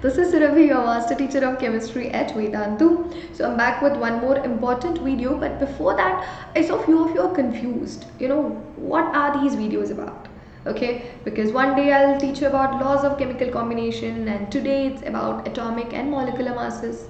This is Surabhi, your master teacher of chemistry at Vedantu. So I'm back with one more important video, but before that, I saw few of you are confused. What are these videos about? Okay, because one day I'll teach you about laws of chemical combination, and today it's about atomic and molecular masses.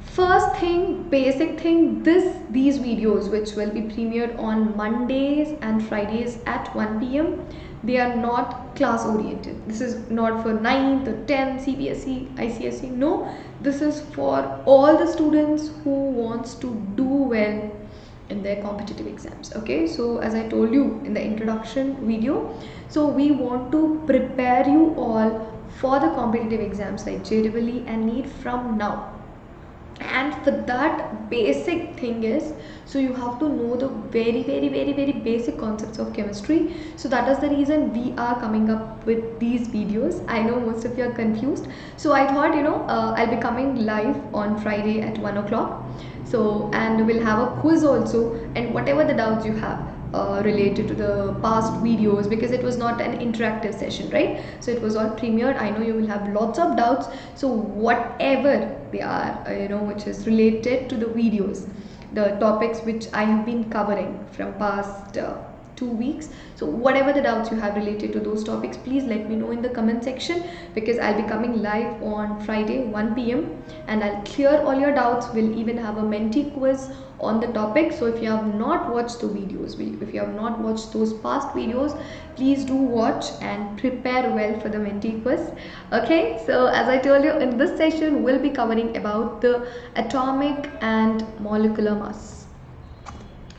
First thing, basic thing, these videos which will be premiered on Mondays and Fridays at 1 p.m. they are not class oriented. This is not for 9th or 10th CBSE, ICSE. No, this is for all the students who wants to do well in their competitive exams. Okay, so as I told you in the introduction video, so we want to prepare you all for the competitive exams like JEE and NEET from now. And for that, basic thing is, so you have to know the very basic concepts of chemistry. So that is the reason we are coming up with these videos. I know most of you are confused, so I thought I'll be coming live on Friday at 1 o'clock. So, and we'll have a quiz also, and whatever the doubts you have related to the past videos, because it was not an interactive session, right? So it was all premiered. I know you will have lots of doubts, so whatever they are, which is related to the videos, the topics which I have been covering from past 2 weeks, so whatever the doubts you have related to those topics, please let me know in the comment section, because I'll be coming live on Friday 1 p.m. and I'll clear all your doubts. We'll even have a mentee quiz on the topic. So if you have not watched the videos, if you have not watched those past videos, please do watch and prepare well for the mentee quiz. Okay, so as I told you, in this session we'll be covering about the atomic and molecular mass.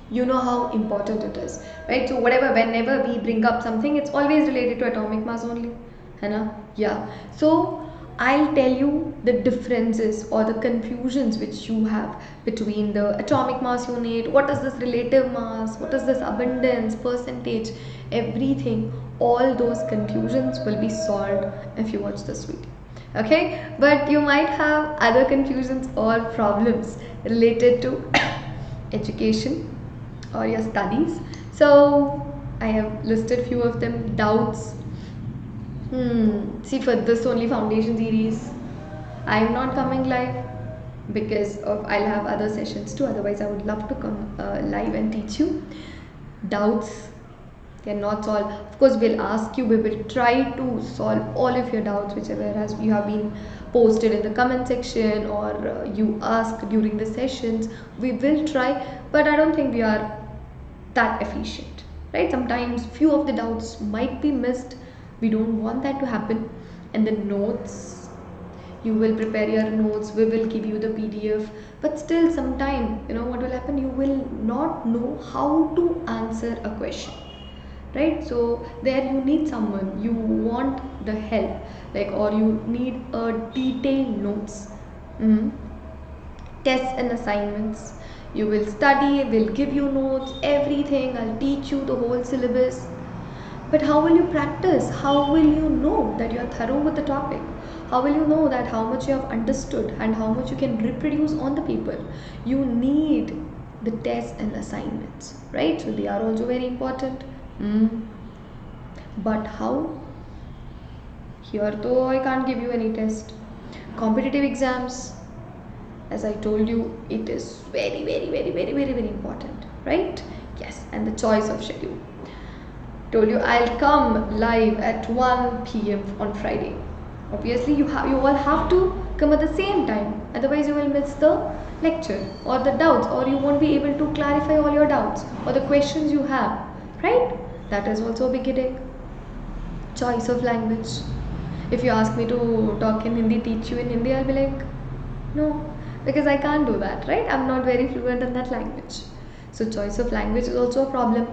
You know how important it is, right? So whenever we bring up something, it's always related to atomic mass only, है ना? Yeah, so I'll tell you the differences or the confusions which you have between the atomic mass unit, what is this relative mass, what is this abundance, percentage, everything. All those confusions will be solved if you watch this video. Okay, but you might have other confusions or problems related to education or your studies. So I have listed few of them. Doubts. See, for this only foundation series, I am not coming live because of I'll have other sessions too. Otherwise, I would love to come live and teach you. Doubts cannot solve. Of course, we'll ask you. We will try to solve all of your doubts, whichever has you have been posted in the comment section or you ask during the sessions. We will try, but I don't think we are that efficient, right? Sometimes few of the doubts might be missed. We don't want that to happen. And the notes, you will prepare your notes, we will give you the PDF, but still sometime what will happen, you will not know how to answer a question, right? So there you need someone, you want the help, like, or you need a detailed notes. Tests and assignments, you will study, will give you notes, everything. I'll teach you the whole syllabus. But how will you practice? How will you know that you are thorough with the topic? How will you know that how much you have understood and how much you can reproduce on the paper? You need the tests and assignments, right? So they are also very important. But how? Here though I can't give you any test. Competitive exams, as I told you, it is very important, right? Yes, and the choice of schedule. Told you I'll come live at 1 p.m. on Friday. Obviously, you all have to come at the same time. Otherwise, you will miss the lecture or the doubts, or you won't be able to clarify all your doubts or the questions you have, right? That is also a big headache. Choice of language. If you ask me to talk in Hindi, teach you in Hindi, I'll be like, no, because I can't do that, right? I'm not very fluent in that language. So choice of language is also a problem.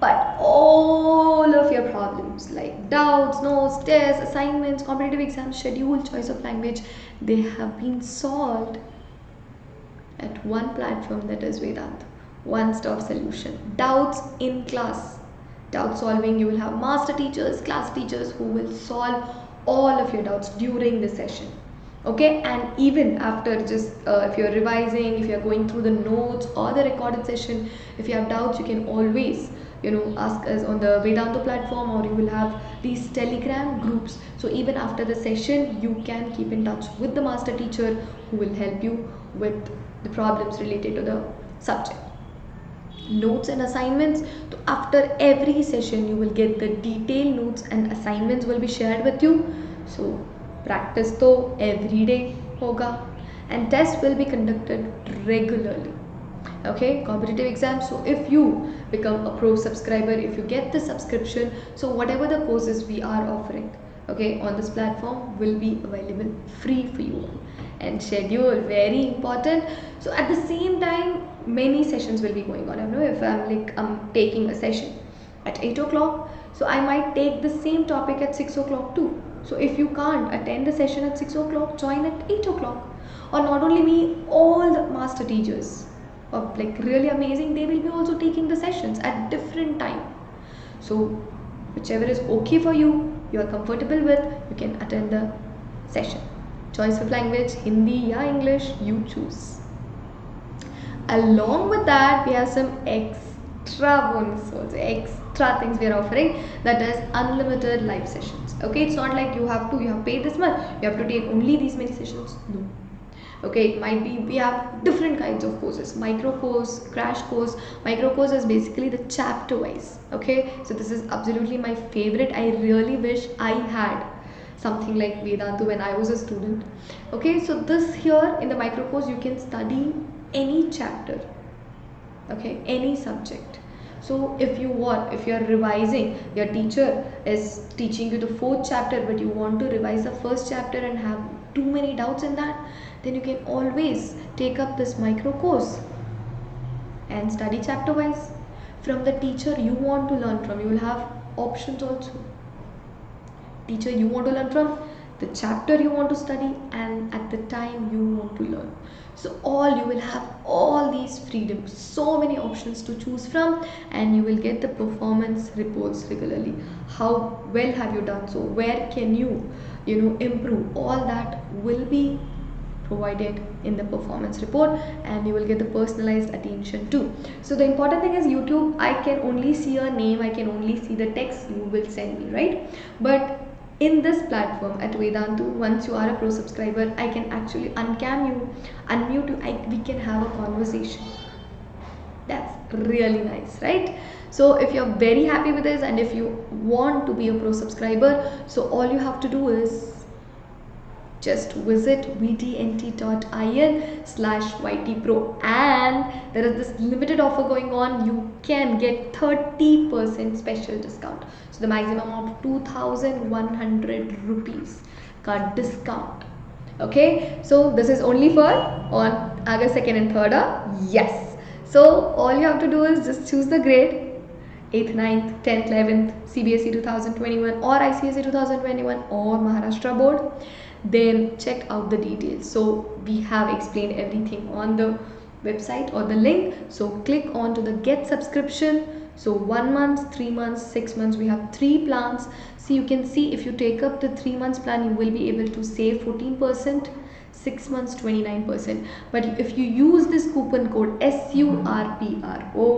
But all of your problems like doubts, notes, tests, assignments, competitive exams, schedule, choice of language, they have been solved at one platform, that is Vedanta. One-stop solution. Doubts in class. Doubt solving, you will have master teachers, class teachers who will solve all of your doubts during the session. Okay, and even after, just if you're revising, if you're going through the notes or the recorded session, if you have doubts, you can always ask us on the Vedantu platform, or you will have these Telegram groups. So even after the session, you can keep in touch with the master teacher who will help you with the problems related to the subject. Notes and assignments. So after every session, you will get the detailed notes and assignments will be shared with you. So practice to every day hoga, and tests will be conducted regularly. Okay, competitive exams. So if you become a pro subscriber, if you get the subscription, so whatever the courses we are offering, okay, on this platform will be available free for you all. And schedule, very important. So at the same time, many sessions will be going on. I know if I'm taking a session at 8 o'clock, so I might take the same topic at 6 o'clock too. So if you can't attend the session at 6 o'clock, join at 8 o'clock. Or not only me, all the master teachers are like really amazing. They will be also taking the sessions at different time. So whichever is okay for you, you are comfortable with, you can attend the session. Choice of language, Hindi or English, you choose. Along with that, we have some extra bonus also, extra things we are offering, that is unlimited live sessions. Okay, it's not like you have paid this much, you have to take only these many sessions. No. Okay, it might be we have different kinds of courses: micro course, crash course. Micro course is basically the chapter wise. Okay, so this is absolutely my favorite. I really wish I had something like Vedantu when I was a student. Okay, so this here in the micro course, you can study any chapter, okay, any subject. So if you are revising, your teacher is teaching you the 4th chapter, but you want to revise the 1st chapter and have too many doubts in that, then you can always take up this micro course and study chapter wise from the teacher you want to learn from. You will have options also. Teacher you want to learn from, the chapter you want to study, and at the time you want to learn. So you will have all these freedoms, so many options to choose from, and you will get the performance reports regularly. How well have you done? So where can you improve? All that will be provided in the performance report, and you will get the personalized attention too. So the important thing is YouTube, I can only see your name, I can only see the text you will send me, right? But in this platform at Vedantu, once you are a pro subscriber, I can actually uncam you, unmute you, we can have a conversation. That's really nice, right? So if you're very happy with this, and if you want to be a pro subscriber, so all you have to do is just visit vdnt.in/ytpro, and there is this limited offer going on. You can get 30% special discount, so the maximum of 2,100 rupees ka discount. Okay, so this is only for on August 2nd and 3rd. Yes, so all you have to do is just choose the grade: 8th, 9th, 10th, 11th, CBSE 2021 or ICSE 2021 or Maharashtra board. Then check out the details. So we have explained everything on the website or the link. So click on to the get subscription. So 1 month, 3 months, 6 months, we have 3 plans. So you can see if you take up the 3 months plan, you will be able to save 14%, 6 months 29%. But if you use this coupon code SURPRO,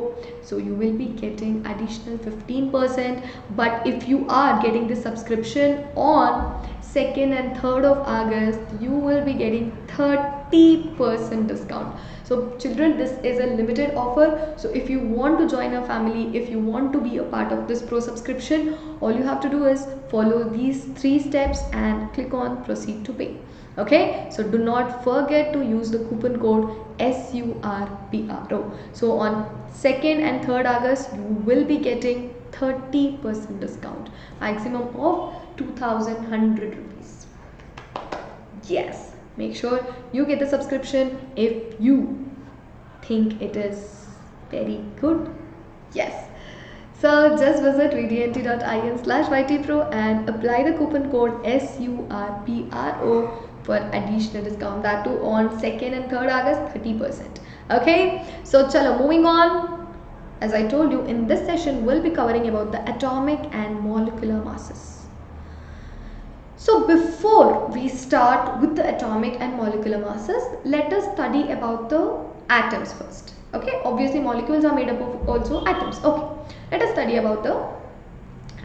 so you will be getting additional 15%. But if you are getting the subscription on 2nd and 3rd of August, you will be getting 30% discount. So children, this is a limited offer. So if you want to join our family, if you want to be a part of this pro subscription, all you have to do is follow these 3 steps and click on proceed to pay. Okay, so do not forget to use the coupon code SURPRO. So on 2nd and 3rd August, you will be getting 30% discount, maximum of 2,100 rupees. Yes, make sure you get the subscription if you think it is very good. Yes, so just visit vdnt.in/ytpro and apply the coupon code SURPRO for additional discount, that too on 2nd and 3rd August, 30%. Okay, so chalo, moving on. As I told you, in this session we'll be covering about the atomic and molecular masses. So before we start with the atomic and molecular masses, let us study about the atoms first. Okay, obviously molecules are made up of also atoms. Okay, let us study about the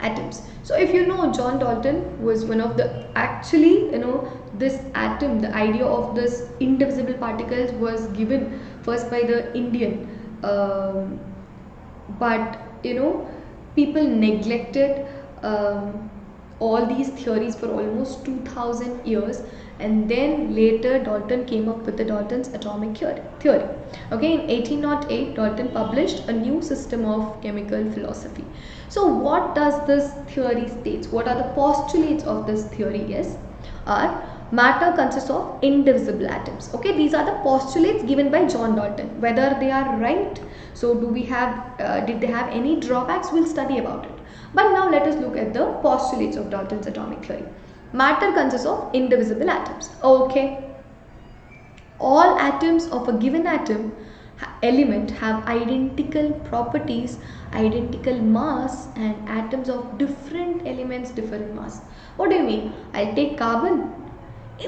atoms. So if you know, John Dalton was one of the, actually, this atom, the idea of this indivisible particles was given first by the Indian, but people neglected all these theories for almost 2000 years, and then later Dalton came up with the Dalton's atomic theory. Okay, in 1808 Dalton published a new system of chemical philosophy. So what does this theory states? What are the postulates of this theory? Is are matter consists of indivisible atoms. Okay, these are the postulates given by John Dalton. Whether they are right, so do we have did they have any drawbacks? We'll study about it. But now let us look at the postulates of Dalton's atomic theory. Matter consists of indivisible atoms. Okay, all atoms of a given element have identical properties, identical mass, and atoms of different elements differ in mass. What do you mean? I'll take carbon,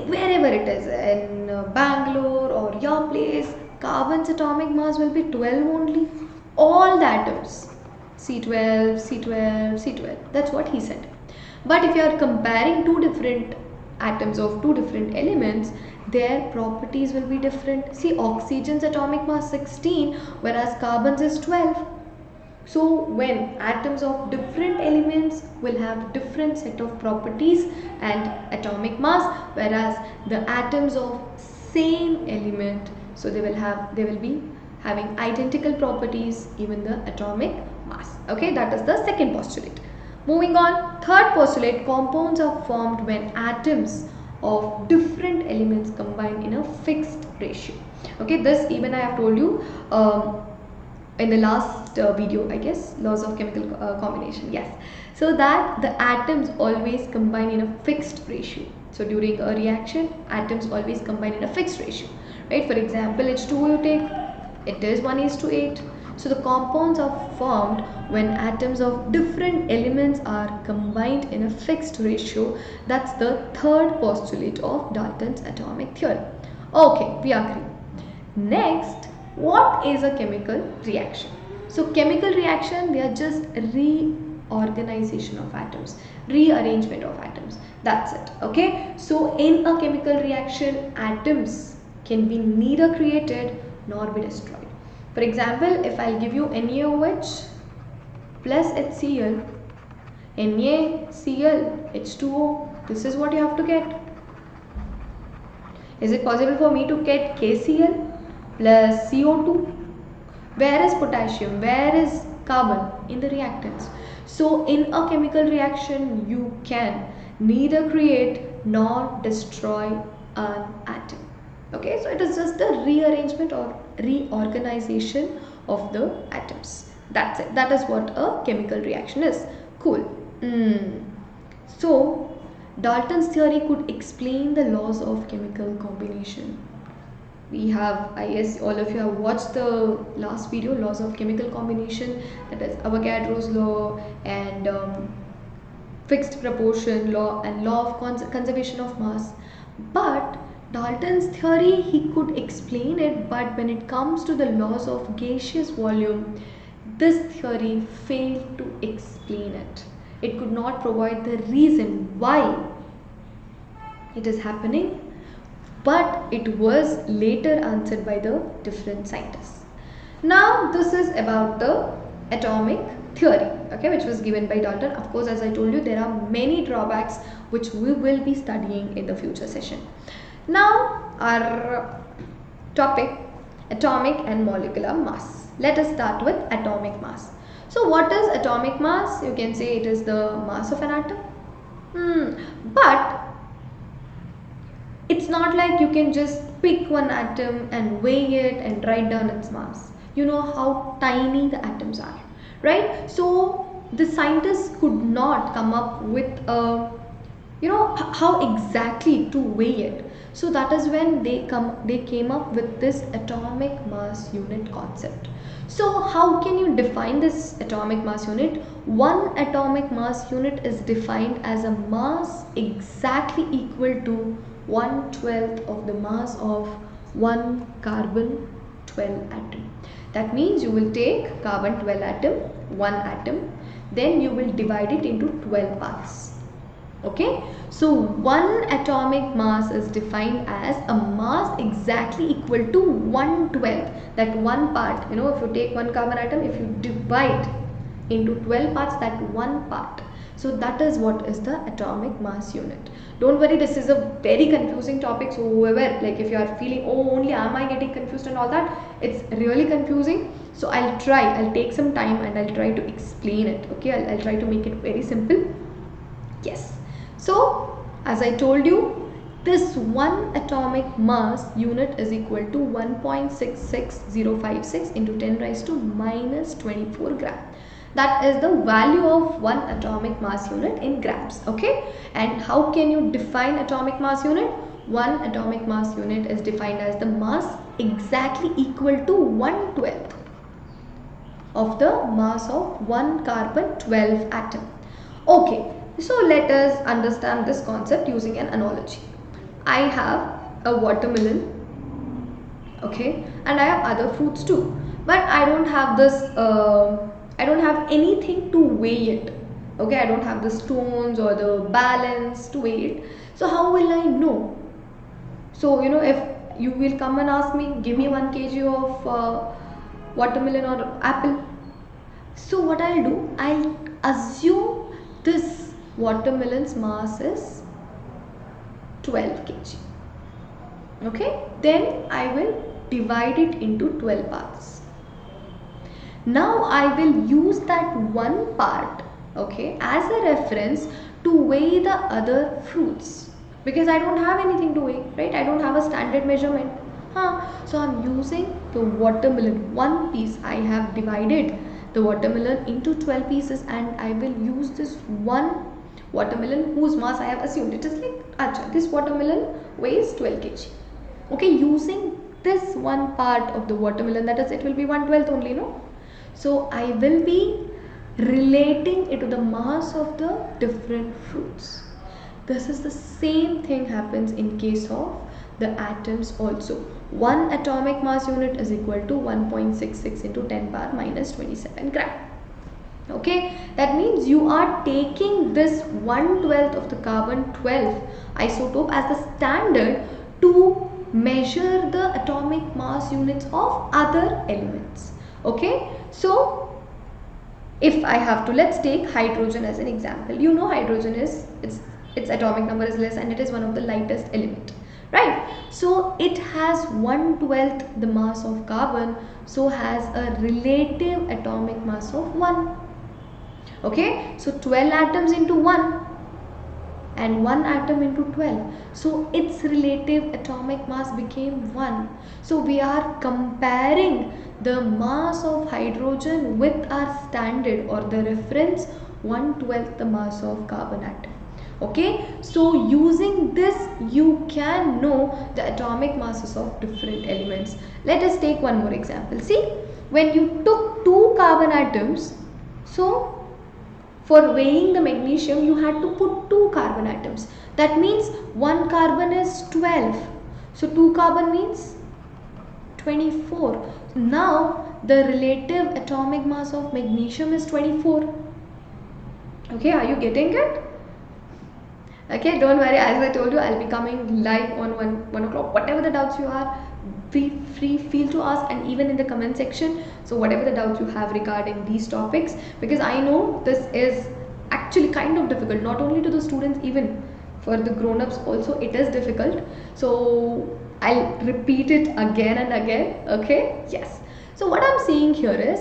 wherever it is, in Bangalore or your place, carbon's atomic mass will be 12 only. All the atoms, C12, C12, C12, that's what he said. But if you are comparing two different atoms of two different elements, their properties will be different. See, oxygen's atomic mass 16, whereas carbon's is 12. So when atoms of different elements will have different set of properties and atomic mass, whereas the atoms of same element, so they will be having identical properties, even the atomic mass. Okay, that is the second postulate. Moving on, third postulate, compounds are formed when atoms of different elements combine in a fixed ratio. Okay, this even I have told you in the last video, I guess, laws of chemical combination. Yes, so that the atoms always combine in a fixed ratio. So during a reaction, atoms always combine in a fixed ratio, right? For example, H2O you take, it is 1:8. So the compounds are formed when atoms of different elements are combined in a fixed ratio. That's the third postulate of Dalton's atomic theory. Okay, we agree. Next, what is a chemical reaction? So chemical reaction, they are just reorganization of atoms, rearrangement of atoms. That's it. Okay, so in a chemical reaction, atoms can be neither created nor be destroyed. For example, if I'll give you NaOH plus HCl, NaCl, H2O, this is what you have to get. Is it possible for me to get KCl plus CO2? Where is potassium? Where is carbon? In the reactants. So in a chemical reaction, you can neither create nor destroy an atom. Okay, so it is just a rearrangement or reorganization of the atoms. That's it. That is what a chemical reaction is. Cool. So Dalton's theory could explain the laws of chemical combination. We have, I guess all of you have watched the last video, laws of chemical combination, that is Avogadro's law and fixed proportion law and law of conservation of mass. But Dalton's theory, he could explain it, but when it comes to the laws of gaseous volume, this theory failed to explain it. It could not provide the reason why it is happening, but it was later answered by the different scientists. Now this is about the atomic theory, okay, which was given by Dalton. Of course, as I told you, there are many drawbacks which we will be studying in the future session. Now our topic, atomic and molecular mass. Let us start with atomic mass. So what is atomic mass? You can say it is the mass of an atom. But it's not like you can just pick one atom and weigh it and write down its mass. You know how tiny the atoms are, right? So the scientists could not come up with a, how exactly to weigh it. So that is when they came up with this atomic mass unit concept. So how can you define this atomic mass unit? One atomic mass unit is defined as a mass exactly equal to 1/12 of the mass of one carbon 12 atom. That means you will take carbon 12 atom, one atom, then you will divide it into 12 parts. Okay, so one atomic mass is defined as a mass exactly equal to 1/12. That one part, you know, if you take one carbon atom, if you divide into 12 parts, that one part. So that is what is the atomic mass unit. Don't worry, this is a very confusing topic. So whoever, like if you are feeling, oh only am I getting confused and all that, it's really confusing. So I'll take some time and I'll try to explain it. Okay, I'll try to make it very simple. Yes. So as I told you, this one atomic mass unit is equal to 1.66056 into 10 raised to minus 24 gram. That is the value of one atomic mass unit in grams. Okay, and how can you define atomic mass unit? One atomic mass unit is defined as the mass exactly equal to 1/12 of the mass of one carbon 12 atom. Okay, so let us understand this concept using an analogy. I have a watermelon, okay, and I have other fruits too, but I don't have this I don't have anything to weigh it. Okay, I don't have the stones or the balance to weigh it. So how will I know? So you know, if you will come and ask me, give me 1 kg of watermelon or apple. So what I'll do, I'll assume this watermelon's mass is 12 kg. Okay, then I will divide it into 12 parts. Now I will use that one part, okay, as a reference to weigh the other fruits, because I don't have anything to weigh, right? I don't have a standard measurement. So I'm using the watermelon, one piece. I have divided the watermelon into 12 pieces and I will use this one watermelon whose mass I have assumed. It is like, acha, this watermelon weighs 12 kg. Okay, using this one part of the watermelon, that is, it will be 1/12 only, no? So I will be relating it to the mass of the different fruits. This is the same thing happens in case of the atoms also. One atomic mass unit is equal to 1.66 into 10 power minus 27 gram. Okay, that means you are taking this 1/12 of the carbon 12 isotope as the standard to measure the atomic mass units of other elements. Okay, so if I have to, let's take hydrogen as an example. You know, hydrogen is, its atomic number is less and it is one of the lightest element, right? So it has 1/12 the mass of carbon, so has a relative atomic mass of 1. Okay, so 12 atoms into 1 and 1 atom into 12, so its relative atomic mass became 1. So we are comparing the mass of hydrogen with our standard or the reference 1/12 the mass of carbon atom. Okay, so using this you can know the atomic masses of different elements. Let us take one more example. See, when you took 2 carbon atoms, so for weighing the magnesium you had to put 2 carbon atoms. That means 1 carbon is 12, so 2 carbon means 24. Now the relative atomic mass of magnesium is 24. Okay, are you getting it? Okay, don't worry, as I told you, I'll be coming live on 1 o'clock. Whatever the doubts you are, feel to ask, and even in the comment section. So whatever the doubts you have regarding these topics, because I know this is actually kind of difficult, not only to the students, even for the grown-ups also it is difficult. So I'll repeat it again and again. Okay, yes. So what I'm saying here is,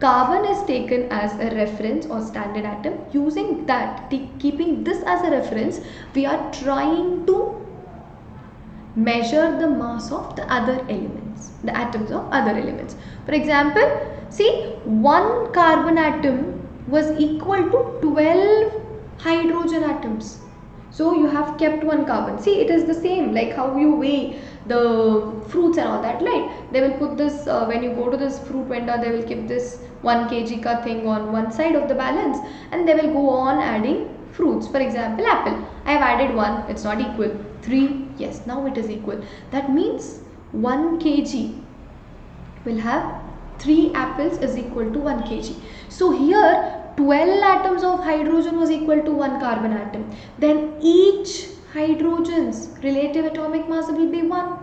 carbon is taken as a reference or standard atom. Using that, keeping this as a reference, we are trying to measure the mass of the other elements, the atoms of other elements. For example, see, 1 carbon atom was equal to 12 hydrogen atoms. So you have kept 1 carbon. See, it is the same like how you weigh the fruits and all that, right? They will put this, when you go to this fruit vendor, they will keep this 1 kg ka thing on one side of the balance and they will go on adding fruits. For example, apple, I have added 1, it's not equal. 3, yes, now it is equal. That means 1 kg will have 3 apples is equal to 1 kg. So here 12 atoms of hydrogen was equal to 1 carbon atom. Then each hydrogen's relative atomic mass will be 1,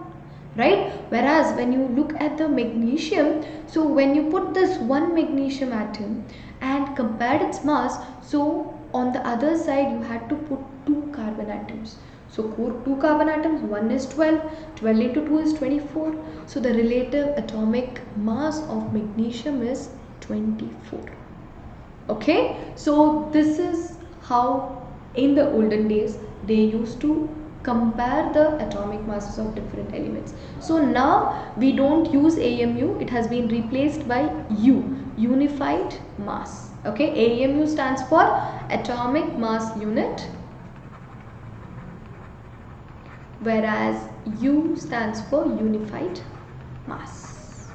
right? Whereas when you look at the magnesium, so when you put this one magnesium atom and compared its mass, so on the other side you had to put 2 carbon atoms. So 2 carbon atoms, 1 is 12, 12 into 2 is 24. So the relative atomic mass of magnesium is 24. Okay, so this is how in the olden days they used to compare the atomic masses of different elements. So now we don't use AMU, it has been replaced by unified mass. Okay, AMU stands for atomic mass unit, whereas U stands for unified mass.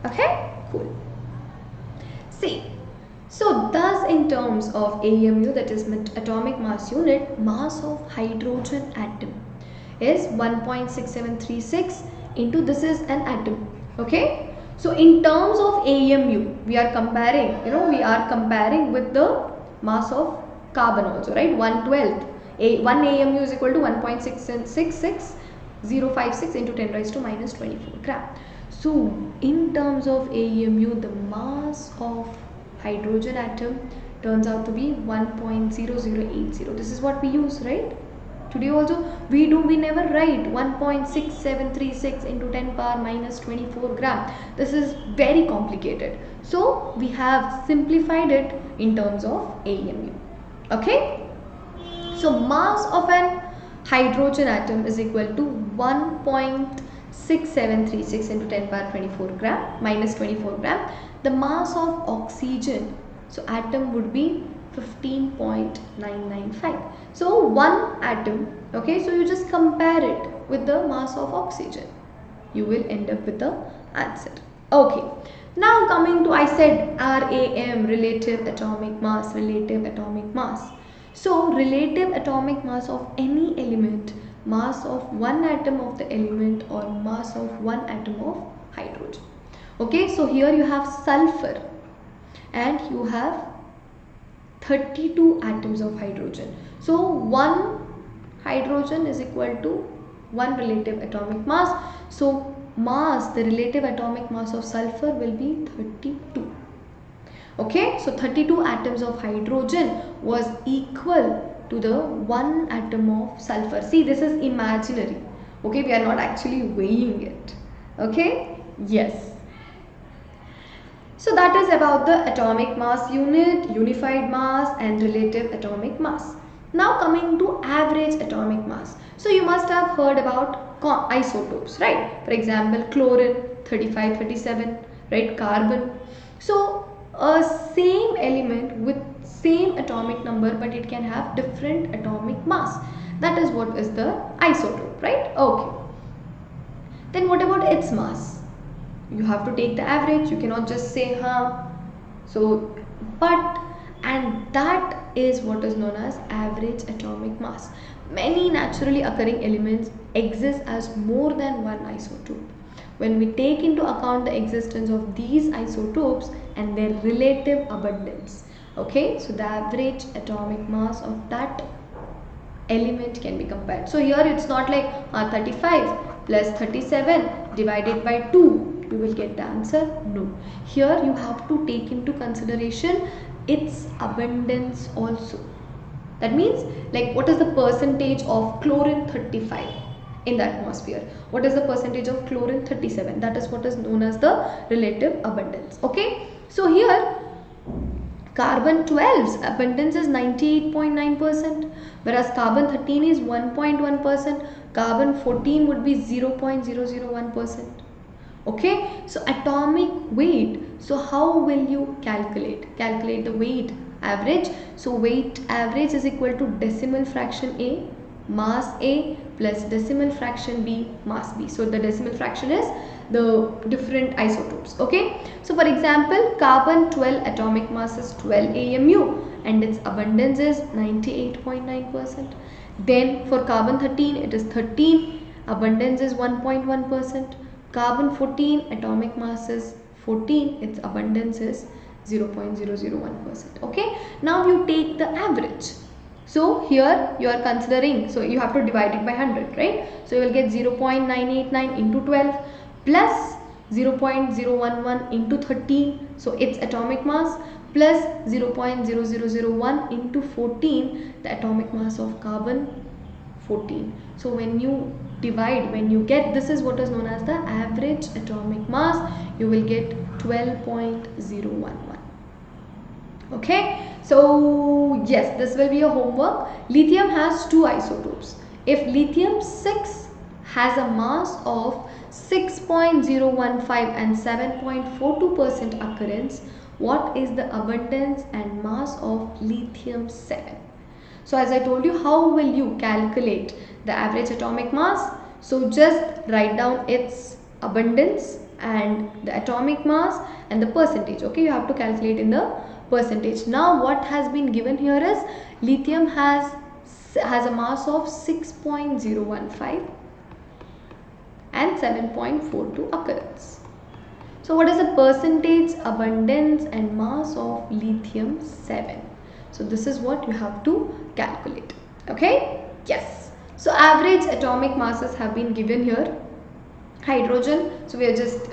Okay, cool. See, so thus in terms of AMU, that is atomic mass unit, mass of hydrogen atom is 1.6736 into, this is an atom. Okay, so in terms of AMU we are comparing, we are comparing with the mass of carbon also, right? 1/12. 1 AMU is equal to 1.666056 into 10 raised to minus 24 gram. So in terms of AMU, the mass of hydrogen atom turns out to be 1.0080. This is what we use, right? Today also we never write 1.6736 into 10 power minus 24 gram. This is very complicated. So we have simplified it in terms of AMU. Okay? So mass of an hydrogen atom is equal to 1.6736 into 10 power 24 gram minus 24 gram. The mass of oxygen, so atom would be 15.995. So one atom, okay, so you just compare it with the mass of oxygen, you will end up with the answer. Okay, now coming to, I said RAM, relative atomic mass, relative atomic mass. So relative atomic mass of any element, mass of one atom of the element or mass of one atom of hydrogen. Okay, so here you have sulfur and you have 32 atoms of hydrogen. So one hydrogen is equal to one relative atomic mass. So mass, the relative atomic mass of sulfur will be 32. Okay, so 32 atoms of hydrogen was equal to the one atom of sulfur. See, this is imaginary. Okay, we are not actually weighing it. Okay, yes. So that is about the atomic mass unit, unified mass and relative atomic mass. Now coming to average atomic mass. So you must have heard about isotopes, right? For example, chlorine 3537, right? Carbon. So a same element with same atomic number, but it can have different atomic mass. That is what is the isotope, right? Okay. Then what about its mass? You have to take the average. You cannot just say so, but, and that is what is known as average atomic mass. Many naturally occurring elements exist as more than one isotope. When we take into account the existence of these isotopes and their relative abundance, okay, so the average atomic mass of that element can be compared. So here it's not like 35 plus 37 divided by 2 you will get the answer. No, here you have to take into consideration its abundance also. That means, like, what is the percentage of chlorine 35 in the atmosphere? What is the percentage of chlorine 37? That is what is known as the relative abundance. Okay, so here carbon 12's abundance is 98.9%, whereas carbon 13 is 1.1%, carbon 14 would be 0.001%. Okay, so atomic weight. So how will you calculate the weight average? So weight average is equal to decimal fraction A mass A plus decimal fraction B mass B. So the decimal fraction is the different isotopes. Okay, so for example, carbon 12 atomic mass is 12 AMU and its abundance is 98.9%. Then for carbon 13 it is 13, abundance is 1.1%. Carbon 14, atomic mass is 14, its abundance is 0.001%. Okay, now you take the average. So here you are considering, so you have to divide it by 100, right? So you will get 0.989 into 12 plus 0.011 into 13, so its atomic mass, plus 0.0001 into 14, the atomic mass of carbon 14. So when you divide, when you get, this is what is known as the average atomic mass, you will get 12.011. Okay, so yes, this will be a homework. Lithium has two isotopes. If lithium 6 has a mass of 6.015 and 7.42% occurrence, what is the abundance and mass of lithium 7? So as I told you, how will you calculate the average atomic mass? So just write down its abundance and the atomic mass and the percentage. Okay, you have to calculate in the percentage. Now what has been given here is lithium has a mass of 6.015 and 7.42 occurrence. So what is the percentage, abundance and mass of lithium 7? So this is what you have to calculate. Okay, yes. So average atomic masses have been given here. Hydrogen, so we are just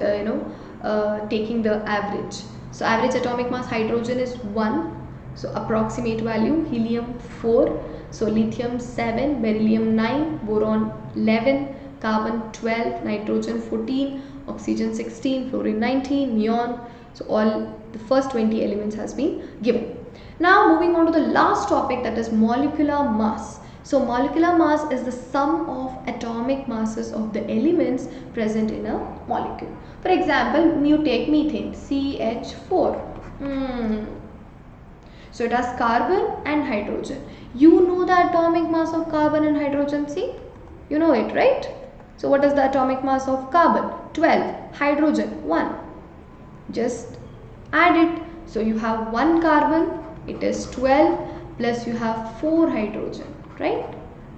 taking the average. So average atomic mass, hydrogen is 1, so approximate value, helium 4, so lithium 7, beryllium 9, boron 11, carbon 12, nitrogen 14, oxygen 16, fluorine 19, neon. So all the first 20 elements has been given. Now moving on to the last topic, that is molecular mass. So molecular mass is the sum of atomic masses of the elements present in a molecule. For example, you take methane, CH4. So it has carbon and hydrogen. You know the atomic mass of carbon and hydrogen, see? You know it, right? So what is the atomic mass of carbon? 12. Hydrogen, 1. Just add it. So you have 1 carbon, it is 12, plus you have 4 hydrogen, right?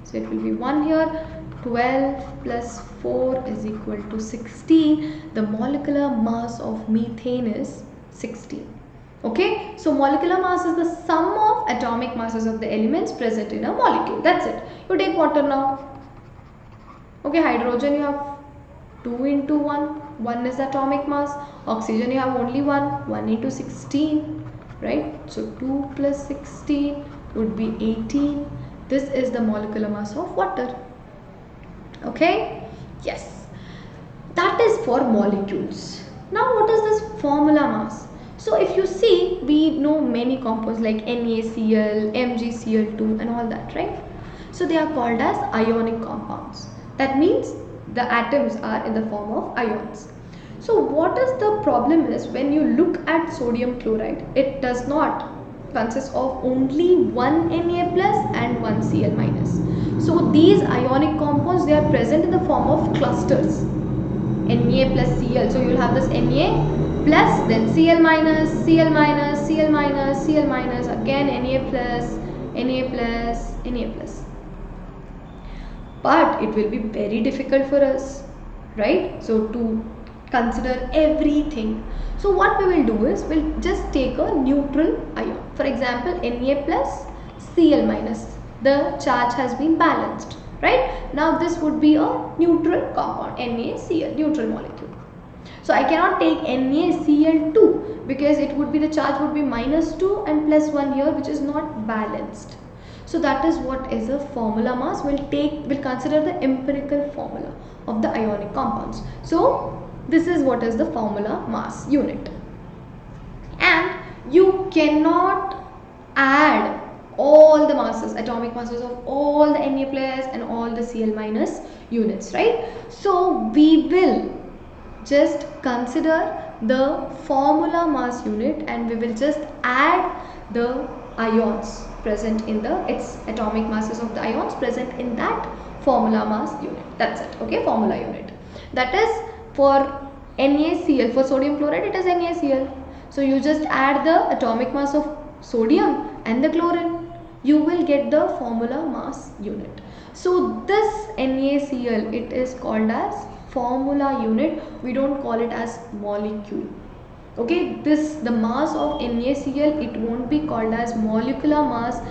So it will be 1 here. 12 plus 4 is equal to 16. The molecular mass of methane is 16. Okay, so molecular mass is the sum of atomic masses of the elements present in a molecule. That's it. You take water now. Okay, hydrogen you have 2 into 1. 1 is atomic mass. Oxygen you have only 1. 1 into 16. Right? So 2 plus 16 would be 18. This is the molecular mass of water. Okay, yes, that is for molecules. Now what is this formula mass? So if you see, we know many compounds like NaCl, MgCl2 and all that, right? So they are called as ionic compounds. That means the atoms are in the form of ions. So what is the problem is, when you look at sodium chloride, it does not consist of only one Na plus and one Cl minus. So these ionic compounds, they are present in the form of clusters, Na plus Cl. So you will have this Na plus, then Cl minus, Cl minus, Cl minus, Cl minus, again Na plus, Na plus, Na plus. But it will be very difficult for us, right? So to consider everything. So what we will do is, we'll just take a neutral ion. For example, Na plus, Cl minus. The charge has been balanced, right? Now this would be a neutral compound, NaCl, neutral molecule. So I cannot take NaCl2 because it would be, the charge would be -2 and +1 here, which is not balanced. So that is what is a formula mass. We'll consider the empirical formula of the ionic compounds. So this is what is the formula mass unit. And you cannot add all the masses, atomic masses of all the Na plus and all the Cl minus units, right? So we will just consider the formula mass unit and we will just add the ions present in its atomic masses of the ions present in that formula mass unit. That's it. Okay, formula unit. That is for NaCl. For sodium chloride, it is NaCl. So you just add the atomic mass of sodium and the chlorine, you will get the formula mass unit. So this NaCl, it is called as formula unit, we don't call it as molecule. Okay, the mass of NaCl, it won't be called as molecular mass,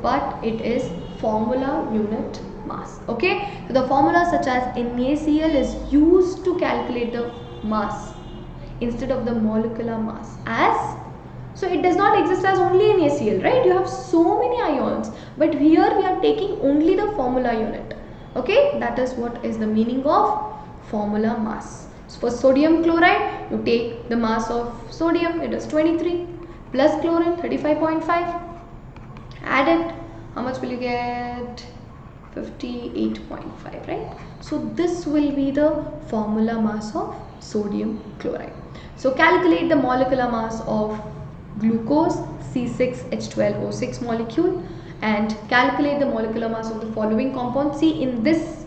but it is formula unit mass. Okay, so the formula such as NaCl is used to calculate the mass instead of the molecular mass, as so it does not exist as only NaCl, right? You have so many ions, but here we are taking only the formula unit. Okay, that is what is the meaning of formula mass. So for sodium chloride, you take the mass of sodium, it is 23, plus chlorine 35.5, add it, how much will you get? 58.5, right? So this will be the formula mass of sodium chloride. So calculate the molecular mass of glucose C6H12O6 molecule and calculate the molecular mass of the following compound. See, in this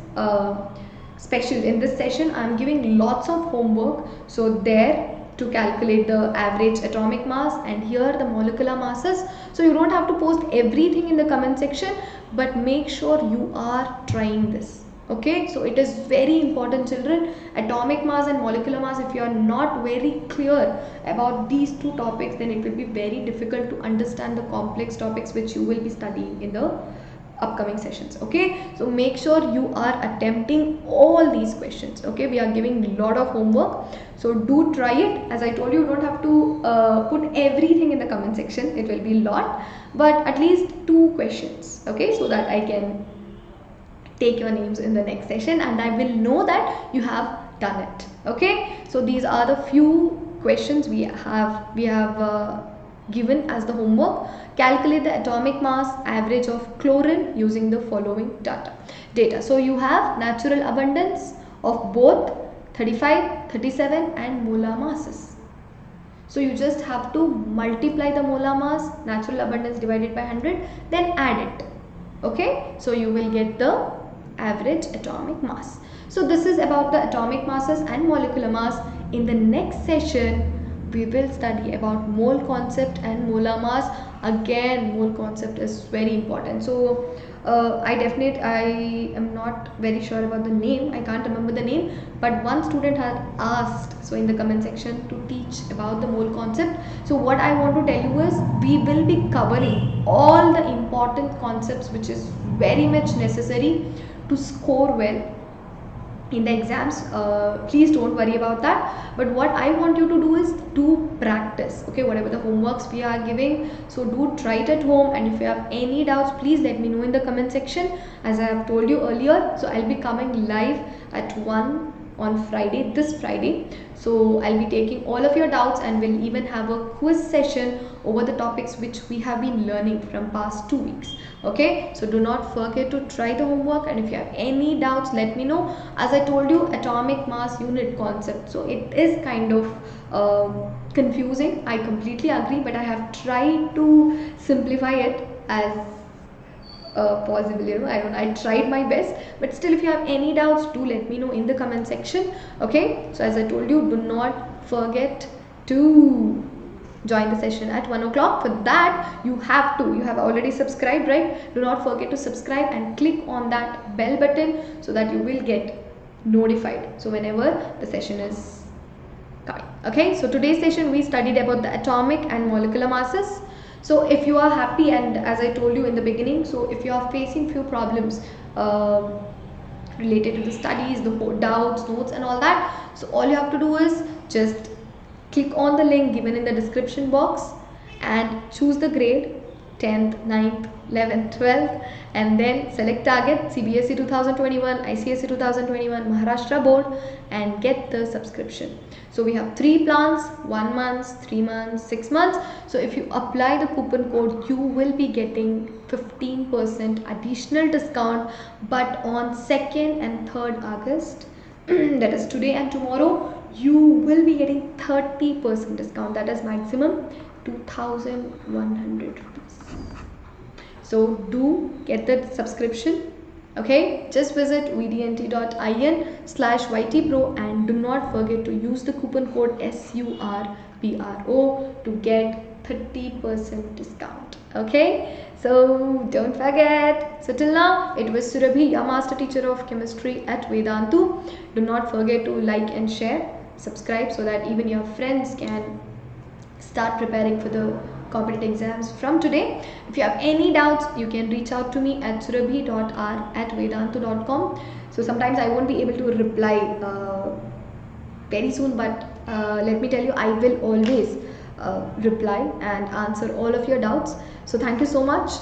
in this session I am giving lots of homework, so there to calculate the average atomic mass and here the molecular masses. So you don't have to post everything in the comment section, but make sure you are trying this. Okay, so it is very important, children. Atomic mass and molecular mass, if you are not very clear about these two topics, then it will be very difficult to understand the complex topics which you will be studying in the upcoming sessions. Okay, so make sure you are attempting all these questions. Okay, we are giving a lot of homework, so do try it. As I told you, you don't have to put everything in the comment section, it will be a lot, but at least 2 questions. Okay, so that I can take your names in the next session and I will know that you have done it. Okay, so these are the few questions we have given as the homework. Calculate the atomic mass average of chlorine using the following data. So you have natural abundance of both 35, 37 and molar masses. So you just have to multiply the molar mass, natural abundance divided by 100, then add it. Okay, so you will get the average atomic mass. So this is about the atomic masses and molecular mass. In the next session we will study about mole concept and molar mass. Again, mole concept is very important. So I am not very sure about the name, I can't remember the name, but one student had asked so in the comment section to teach about the mole concept. So what I want to tell you is we will be covering all the important concepts which is very much necessary to score well in the exams. Please don't worry about that, but what I want you to do is do practice. Okay, whatever the homeworks we are giving, so do try it at home, and if you have any doubts, please let me know in the comment section. As I have told you earlier, so I'll be coming live at 1 on Friday, this Friday. So I'll be taking all of your doubts and we'll even have a quiz session over the topics which we have been learning from past 2 weeks. Okay, so do not forget to try the homework, and if you have any doubts, let me know. As I told you, atomic mass unit concept, so it is kind of confusing, I completely agree, but I have tried to simplify it as possible. I tried my best, but still if you have any doubts, do let me know in the comment section. Okay, so as I told you, do not forget to join the session at 1 o'clock. For that you have already subscribed, right? Do not forget to subscribe and click on that bell button so that you will get notified so whenever the session is coming. Okay, so today's session we studied about the atomic and molecular masses. So if you are happy, and as I told you in the beginning, so if you are facing few problems related to the studies, the doubts, notes and all that, so all you have to do is just click on the link given in the description box and choose the grade 10th, 9th, 11th, 12th, and then select target CBSE 2021, ICSE 2021, Maharashtra board, and get the subscription. So we have 3 plans: 1 month, 3 months, 6 months. So if you apply the coupon code, you will be getting 15% additional discount, but on 2nd and 3rd August that is today and tomorrow, you will be getting 30% discount, that is maximum 2,100 rupees. So do get the subscription. Okay, just visit vdnt.in/ytpro and do not forget to use the coupon code SURPRO to get 30% discount. Okay, so don't forget. So till now it was Surabhi, your master teacher of chemistry at Vedantu. Do not forget to like and share, subscribe, so that even your friends can start preparing for the competitive exams from today. If you have any doubts, you can reach out to me at surabhi.r@vedantu.com. So sometimes I won't be able to reply very soon, but let me tell you, I will always reply and answer all of your doubts. So thank you so much.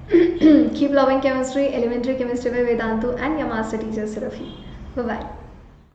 Keep loving chemistry, elementary chemistry by Vedantu, and your master teacher Surabhi. Bye bye.